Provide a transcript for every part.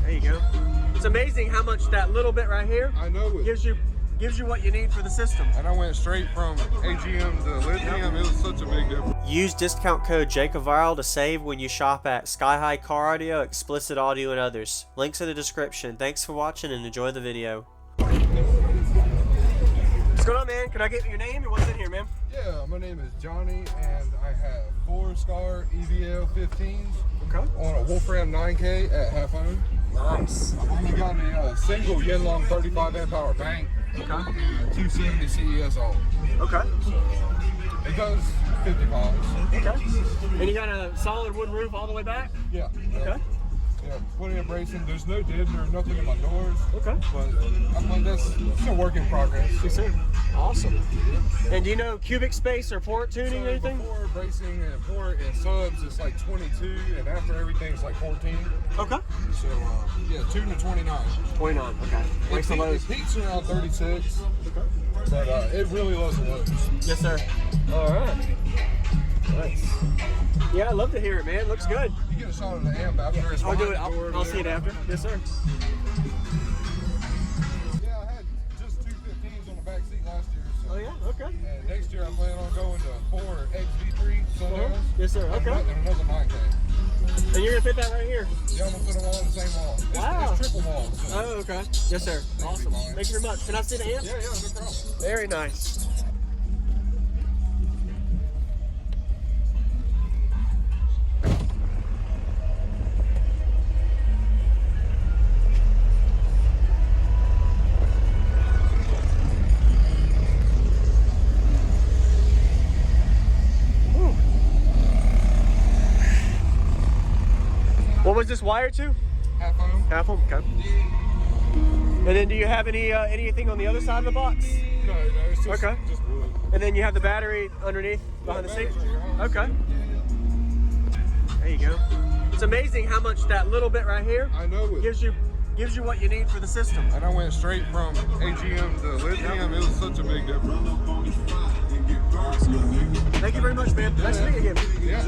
There you go. It's amazing how much that little bit right here I know it. gives you what you need for the system. And I went straight from AGM to Lithium. It was such a big difference. Use discount code JACOBVIRAL to save when you shop at Sky High Car Audio, Explicit Audio, and others. Links in the description. Thanks for watching and enjoy the video. What's going on, man? Can I get your name and what's in here, man? Yeah, my name is Jhony, and I have 4 Skar EVL 15s on a Wolfram 9K at half ohm. Nice. I've only got a single Yinlong 35 amp hour bank. Okay. 270 CES all. Okay. So, it goes 55s. Okay. And you got a solid wood roof all the way back? Yeah. Okay. Yeah, plenty of bracing. There's no Deadner, nothing in my doors. Okay. But it's a work in progress. Yes, sir. Awesome. And do you know cubic space or port tuning or anything? Before bracing and port and subs, it's like 22, and after everything's like 14. Okay. So, yeah, 2 to 29. 29, okay. It peaks around 36, but it really loves the lows. Yes, sir. All right. Nice. Yeah, I love to hear it, man. Looks good. You get a shot of the amp after it's I'll do it. behind the door I'll see it after. Yes, sir. Yeah, I had just 2 15s on the back seat last year. So. Oh, yeah? Okay. And next year I plan on going to 4 XV3 Sonos. Yes, sir. Okay. And another 9K. And you're going to fit that right here? Yeah, I'm going to put them all on the same wall. Wow. It's triple wall. So. Oh, okay. Yes, sir. Awesome. Thank you very much. Can I see the amp? Yeah, no problem. Very nice. What was this wired to? Half ohm. Half ohm, okay. And then do you have anything on the other side of the box? No, it's just, Okay. just wood. And then you have the battery underneath behind the seat? Okay. There you go. It's amazing how much that little bit right here I know it. gives you what you need for the system. And I went straight from AGM to Lithium. It was such a big difference. Thank you very much, man. Nice to meet you again. Yeah.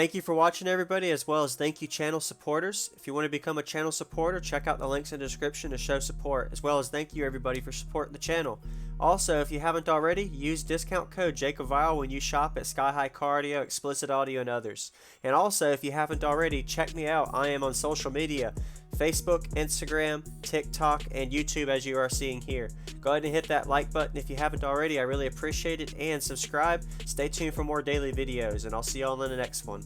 Thank you for watching, everybody, as well as thank you channel supporters. If you want to become a channel supporter, check out the links in the description to show support, as well as thank you everybody for supporting the channel. Also, if you haven't already, use discount code JACOVILE when you shop at Sky High Car Audio, Explicit Audio, and others. And also, if you haven't already, check me out. I am on social media, Facebook, Instagram, TikTok, and YouTube, as you are seeing here. Go ahead and hit that like button if you haven't already. I really appreciate it. And subscribe. Stay tuned for more daily videos, and I'll see y'all in the next one.